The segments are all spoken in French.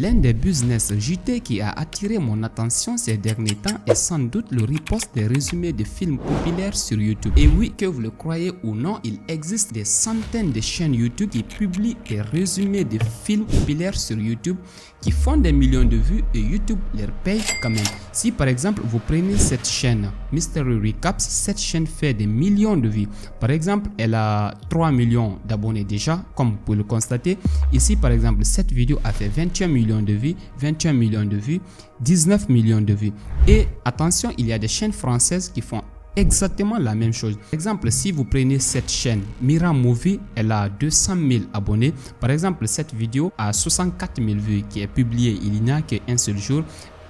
L'un des business JT qui a attiré mon attention ces derniers temps est sans doute le repost des résumés de films populaires sur YouTube. Et oui, que vous le croyez ou non, il existe des centaines de chaînes YouTube qui publient des résumés de films populaires sur YouTube qui font des millions de vues et YouTube les paye quand même. Si par exemple vous prenez cette chaîne Mystery Recaps, cette chaîne fait des millions de vues. Par exemple, elle a 3 millions d'abonnés déjà, comme vous pouvez le constater. Ici par exemple, cette vidéo a fait 21 millions de vues, 21 millions de vues, 19 millions de vues. Et attention, il y a des chaînes françaises qui font exactement la même chose. Par exemple, si vous prenez cette chaîne Mira Movie, elle a 200 000 abonnés. Par exemple, cette vidéo a 64 000 vues qui est publiée il n'y a qu'un seul jour.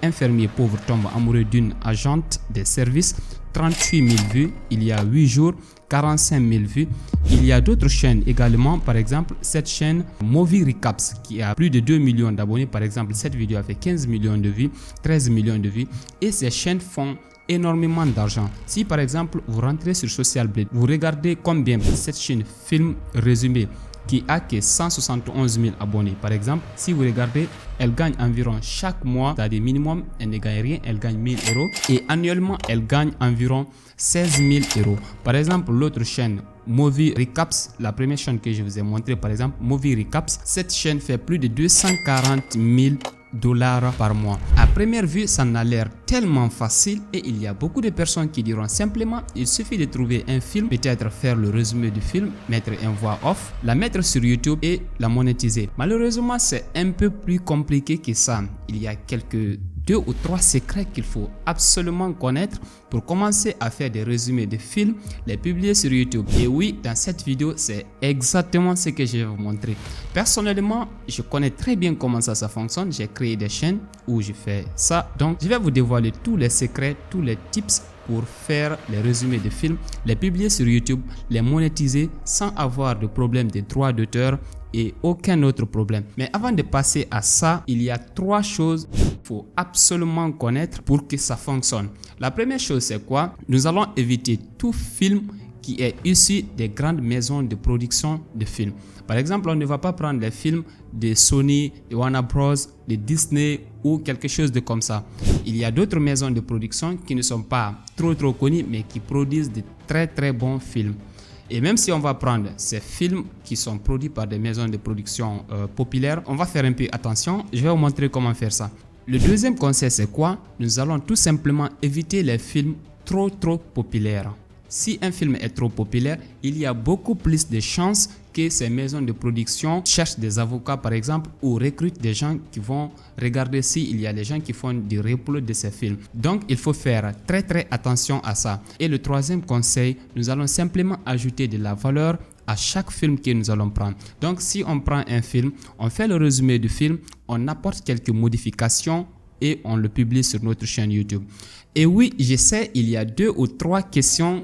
Infirmier pauvre tombe amoureux d'une agente des services, 38 000 vues il y a 8 jours, 45 000 vues. Il y a d'autres chaînes également, par exemple cette chaîne Movie Recaps qui a plus de 2 millions d'abonnés. Par exemple, cette vidéo a fait 15 millions de vues, 13 millions de vues, et ces chaînes font énormément d'argent. Si par exemple vous rentrez sur Social Blade, vous regardez combien cette chaîne Film Résumé qui a que 171 000 abonnés. Par exemple, si vous regardez, elle gagne environ chaque mois, c'est-à-dire minimum, elle ne gagne rien, elle gagne 1000 euros. Et annuellement, elle gagne environ 16 000 euros. Par exemple, l'autre chaîne, Movie Recaps, la première chaîne que je vous ai montré, par exemple, Movie Recaps, cette chaîne fait plus de 240 000 $ par mois. À première vue, ça n'a l'air tellement facile et il y a beaucoup de personnes qui diront simplement il suffit de trouver un film, peut-être faire le résumé du film, mettre une voix off, la mettre sur YouTube et la monétiser. Malheureusement, c'est un peu plus compliqué que ça. Il y a quelques 2 ou 3 secrets qu'il faut absolument connaître pour commencer à faire des résumés de films, les publier sur YouTube. Et oui, dans cette vidéo, c'est exactement ce que je vais vous montrer. Personnellement, je connais très bien comment ça fonctionne. J'ai créé des chaînes où je fais ça. Donc, je vais vous dévoiler tous les secrets, tous les tips pour faire les résumés de films, les publier sur YouTube, les monétiser sans avoir de problème de droits d'auteur et aucun autre problème. Mais avant de passer à ça, il y a 3 choses qu'il faut absolument connaître pour que ça fonctionne. La première chose, c'est quoi? Nous allons éviter tout film qui est issu des grandes maisons de production de films. Par exemple, on ne va pas prendre les films de Sony, de Warner Bros, de Disney ou quelque chose de comme ça. Il y a d'autres maisons de production qui ne sont pas trop connues mais qui produisent de très bons films. Et même si on va prendre ces films qui sont produits par des maisons de production populaires, on va faire un peu attention. Je vais vous montrer comment faire ça. Le deuxième conseil, c'est quoi? Nous allons tout simplement éviter les films trop populaires. Si un film est trop populaire, il y a beaucoup plus de chances que ces maisons de production cherchent des avocats par exemple ou recrutent des gens qui vont regarder s'il y a des gens qui font du reupload de ces films. Donc il faut faire très attention à ça. Et le troisième conseil, nous allons simplement ajouter de la valeur à chaque film que nous allons prendre. Donc si on prend un film, on fait le résumé du film, on apporte quelques modifications et on le publie sur notre chaîne YouTube. Et oui, je sais, il y a 2 ou 3 questions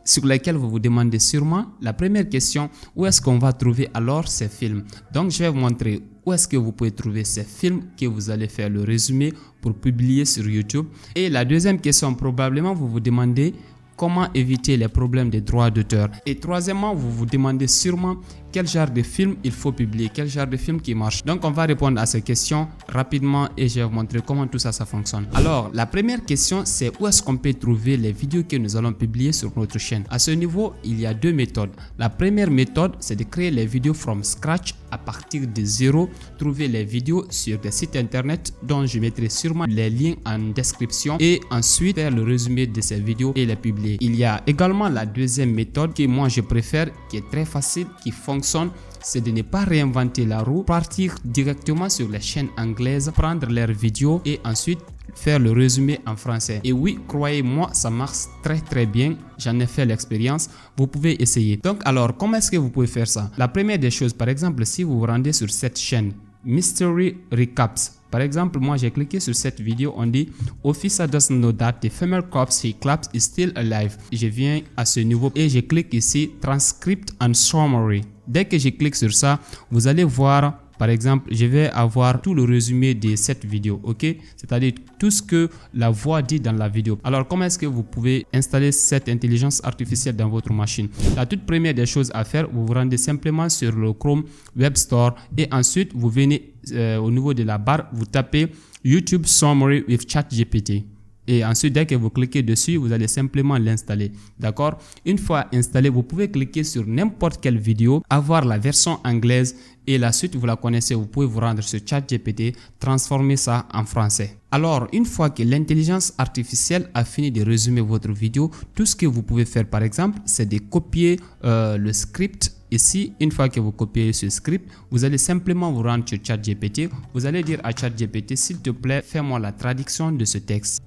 sur lesquelles vous vous demandez sûrement. La première question, où est-ce qu'on va trouver alors ces films? Donc je vais vous montrer où est-ce que vous pouvez trouver ces films que vous allez faire le résumé pour publier sur YouTube. Et la deuxième question, probablement vous vous demandez comment éviter les problèmes de droits d'auteur. Et troisièmement, vous vous demandez sûrement quel genre de film il faut publier, quel genre de film qui marche. Donc on va répondre à ces questions rapidement et je vais vous montrer comment tout ça fonctionne. Alors la première question, c'est où est-ce qu'on peut trouver les vidéos que nous allons publier sur notre chaîne. À ce niveau, il y a 2 méthodes. La première méthode, c'est de créer les vidéos from scratch à partir de zéro. Trouver les vidéos sur des sites internet dont je mettrai sûrement les liens en description et ensuite faire le résumé de ces vidéos et les publier. Il y a également la deuxième méthode que moi je préfère, qui est très facile, qui fonctionne, c'est de ne pas réinventer la roue, partir directement sur les chaînes anglaises, prendre leurs vidéos et ensuite faire le résumé en français. Et oui, croyez-moi, ça marche très bien. J'en ai fait l'expérience. Vous pouvez essayer. Donc alors, comment est-ce que vous pouvez faire ça? La première des choses, par exemple, si vous vous rendez sur cette chaîne Mystery Recaps, par exemple, moi j'ai cliqué sur cette vidéo, on dit Officer doesn't know that the female corpse he claps is still alive. Je viens à ce niveau et je clique ici Transcript and Summary. Dès que je clique sur ça, vous allez voir, par exemple, je vais avoir tout le résumé de cette vidéo, ok? C'est-à-dire tout ce que la voix dit dans la vidéo. Alors, comment est-ce que vous pouvez installer cette intelligence artificielle dans votre machine? La toute première des choses à faire, vous vous rendez simplement sur le Chrome Web Store et ensuite, vous venez au niveau de la barre, vous tapez YouTube Summary with ChatGPT. Et ensuite, dès que vous cliquez dessus, vous allez simplement l'installer. D'accord? Une fois installé, vous pouvez cliquer sur n'importe quelle vidéo, avoir la version anglaise et la suite, vous la connaissez. Vous pouvez vous rendre sur ChatGPT, transformer ça en français. Alors, une fois que l'intelligence artificielle a fini de résumer votre vidéo, tout ce que vous pouvez faire, par exemple, c'est de copier le script. Ici, une fois que vous copiez ce script, vous allez simplement vous rendre sur ChatGPT. Vous allez dire à ChatGPT, s'il te plaît, fais-moi la traduction de ce texte.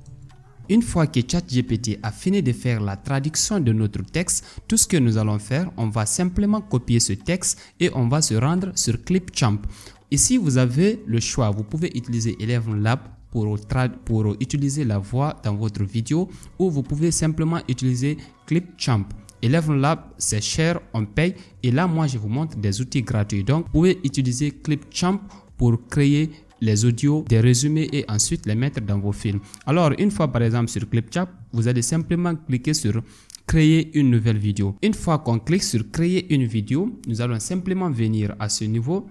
Une fois que ChatGPT a fini de faire la traduction de notre texte, tout ce que nous allons faire, on va simplement copier ce texte et on va se rendre sur Clipchamp. Ici, vous avez le choix. Vous pouvez utiliser ElevenLab pour utiliser la voix dans votre vidéo ou vous pouvez simplement utiliser Clipchamp. ElevenLab, c'est cher, on paye. Et là, moi, je vous montre des outils gratuits. Donc, vous pouvez utiliser Clipchamp pour créer les audios, des résumés et ensuite les mettre dans vos films. Alors, une fois par exemple sur Clipchamp, vous allez simplement cliquer sur créer une nouvelle vidéo. Une fois qu'on clique sur créer une vidéo, nous allons simplement venir à ce niveau,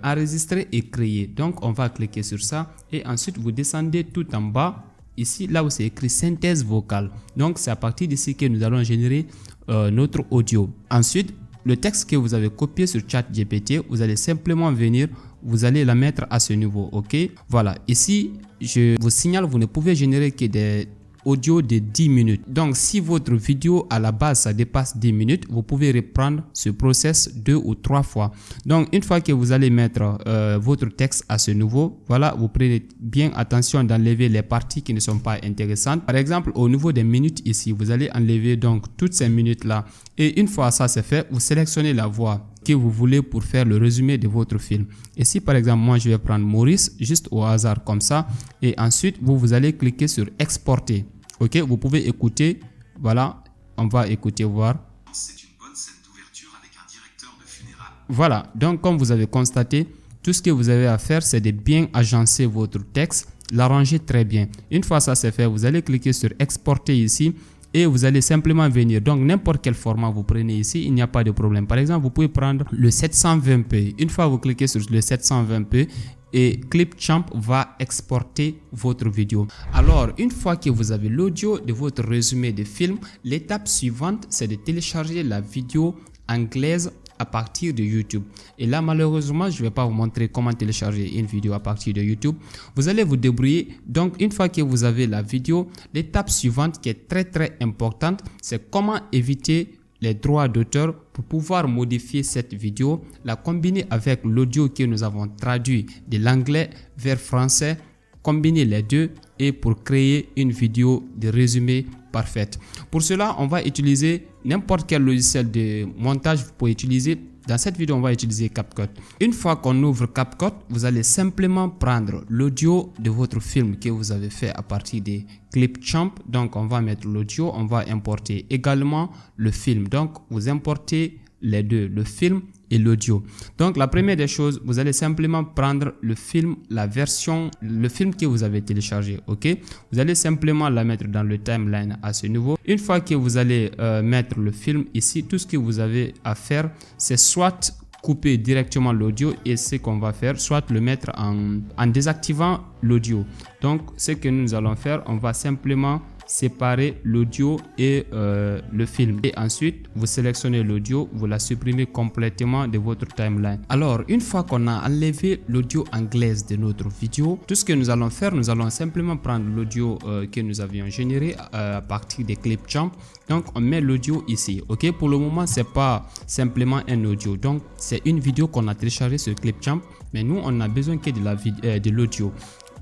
enregistrer et créer. Donc, on va cliquer sur ça et ensuite vous descendez tout en bas. Ici, là où c'est écrit synthèse vocale. Donc, c'est à partir d'ici que nous allons générer notre audio. Ensuite, le texte que vous avez copié sur ChatGPT, vous allez simplement venir, vous allez la mettre à ce niveau, ok? Voilà, ici, je vous signale, vous ne pouvez générer que des audio de 10 minutes. Donc, si votre vidéo à la base, ça dépasse 10 minutes, vous pouvez reprendre ce process 2 ou 3 fois. Donc, une fois que vous allez mettre votre texte à ce niveau, voilà, vous prenez bien attention d'enlever les parties qui ne sont pas intéressantes. Par exemple, au niveau des minutes ici, vous allez enlever donc toutes ces minutes-là. Et une fois ça c'est fait, vous sélectionnez la voix que vous voulez pour faire le résumé de votre film. Et si par exemple, moi je vais prendre Maurice, juste au hasard comme ça, et ensuite vous allez cliquer sur exporter. Ok, vous pouvez écouter, voilà, on va écouter voir. C'est une bonne scène d'ouverture avec un directeur de funérailles. Voilà, donc comme vous avez constaté, tout ce que vous avez à faire, c'est de bien agencer votre texte, l'arranger très bien. Une fois ça c'est fait, vous allez cliquer sur exporter ici. Et vous allez simplement venir. Donc, n'importe quel format vous prenez ici, il n'y a pas de problème. Par exemple, vous pouvez prendre le 720p. Une fois vous cliquez sur le 720p, et Clipchamp va exporter votre vidéo. Alors, une fois que vous avez l'audio de votre résumé de film, l'étape suivante, c'est de télécharger la vidéo anglaise à partir de YouTube. Et là, malheureusement, je ne vais pas vous montrer comment télécharger une vidéo à partir de YouTube. Vous allez vous débrouiller. Donc, une fois que vous avez la vidéo, l'étape suivante qui est très importante, c'est comment éviter les droits d'auteur pour pouvoir modifier cette vidéo, la combiner avec l'audio que nous avons traduit de l'anglais vers français, combiner les deux et pour créer une vidéo de résumé parfaite. Pour cela, on va utiliser n'importe quel logiciel de montage vous pouvez utiliser. Dans cette vidéo, on va utiliser CapCut. Une fois qu'on ouvre CapCut, vous allez simplement prendre l'audio de votre film que vous avez fait à partir de Clipchamp. Donc, on va mettre l'audio, on va importer également le film. Donc, vous importez les deux, le film et l'audio. Donc, la première des choses, vous allez simplement prendre le film, le film que vous avez téléchargé, ok? Vous allez simplement la mettre dans le timeline à ce niveau. Une fois que vous allez mettre le film ici, tout ce que vous avez à faire, c'est soit couper directement l'audio et ce qu'on va faire, soit le mettre en désactivant l'audio. Donc, ce que nous allons faire, on va simplement séparer l'audio et le film. Et ensuite, vous sélectionnez l'audio, vous la supprimez complètement de votre timeline. Alors, une fois qu'on a enlevé l'audio anglaise de notre vidéo, tout ce que nous allons faire, nous allons simplement prendre l'audio que nous avions généré à partir des Clipchamp. Donc, on met l'audio ici. Ok, pour le moment, c'est pas simplement un audio. Donc, c'est une vidéo qu'on a téléchargée sur Clipchamp, mais nous, on a besoin que de l'audio.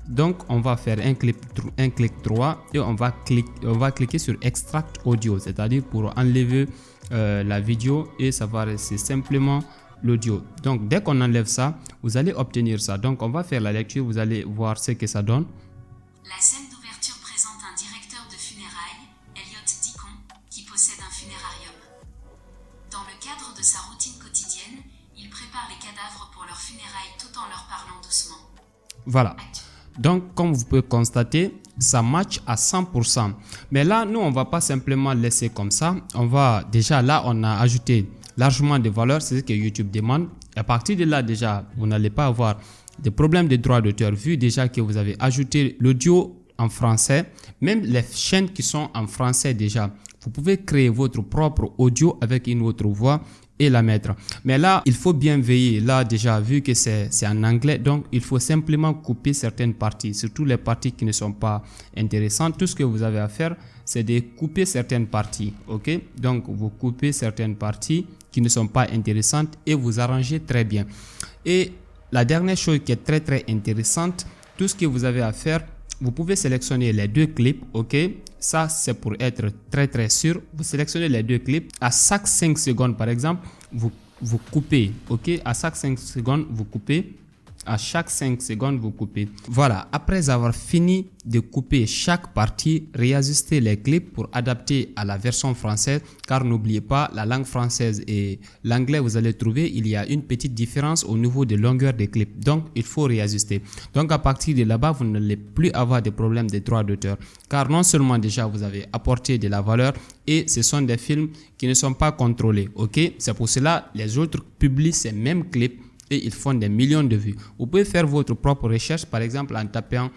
Donc, on va faire un clic droit et on va cliquer sur Extract Audio, c'est-à-dire pour enlever la vidéo et ça va rester simplement l'audio. Donc, dès qu'on enlève ça, vous allez obtenir ça. Donc, on va faire la lecture, vous allez voir ce que ça donne. La scène d'ouverture présente un directeur de funérailles, Elliot Deacon, qui possède un funérarium. Dans le cadre de sa routine quotidienne, il prépare les cadavres pour leurs funérailles tout en leur parlant doucement. Voilà. Donc, comme vous pouvez constater, ça match à 100%. Mais là, nous, on va pas simplement laisser comme ça. Déjà là, on a ajouté largement de valeur. C'est ce que YouTube demande. À partir de là, déjà, vous n'allez pas avoir des problèmes de droits d'auteur, vu déjà que vous avez ajouté l'audio en français, même les chaînes qui sont en français déjà, vous pouvez créer votre propre audio avec une autre voix et la mettre. Mais là, il faut bien veiller. Là, déjà, vu que c'est en anglais, donc il faut simplement couper certaines parties, surtout les parties qui ne sont pas intéressantes. Tout ce que vous avez à faire, c'est de couper certaines parties. Ok? Donc, vous coupez certaines parties qui ne sont pas intéressantes et vous arrangez très bien. Et la dernière chose qui est très très intéressante, tout ce que vous avez à faire, vous pouvez sélectionner les deux clips, ok? Ça, c'est pour être très très sûr. Vous sélectionnez les deux clips. À chaque 5 secondes, par exemple, vous coupez, ok? À chaque 5 secondes, vous coupez. À chaque 5 secondes, vous coupez. Voilà, après avoir fini de couper chaque partie, réajustez les clips pour adapter à la version française, car n'oubliez pas, la langue française et l'anglais, vous allez trouver, il y a une petite différence au niveau de longueur des clips. Donc, il faut réajuster. Donc, à partir de là-bas, vous n'allez plus avoir de problème de droits d'auteur, car non seulement déjà, vous avez apporté de la valeur et ce sont des films qui ne sont pas contrôlés, ok? C'est pour cela, les autres publient ces mêmes clips et ils font des millions de vues. Vous pouvez faire votre propre recherche, par exemple en tapant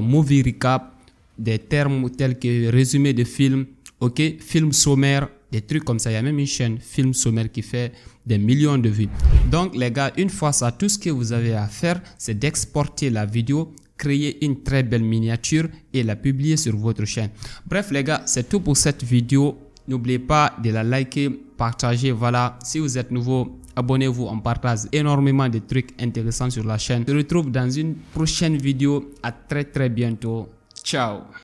movie recap, des termes tels que résumé de film, ok, film sommaire, des trucs comme ça. Il y a même une chaîne film sommaire qui fait des millions de vues. Donc les gars, une fois ça, tout ce que vous avez à faire, c'est d'exporter la vidéo, créer une très belle miniature et la publier sur votre chaîne. Bref les gars, c'est tout pour cette vidéo. N'oubliez pas de la liker, partager. Voilà, si vous êtes nouveau, abonnez-vous, on partage énormément de trucs intéressants sur la chaîne. Je vous retrouve dans une prochaine vidéo. À très très bientôt. Ciao.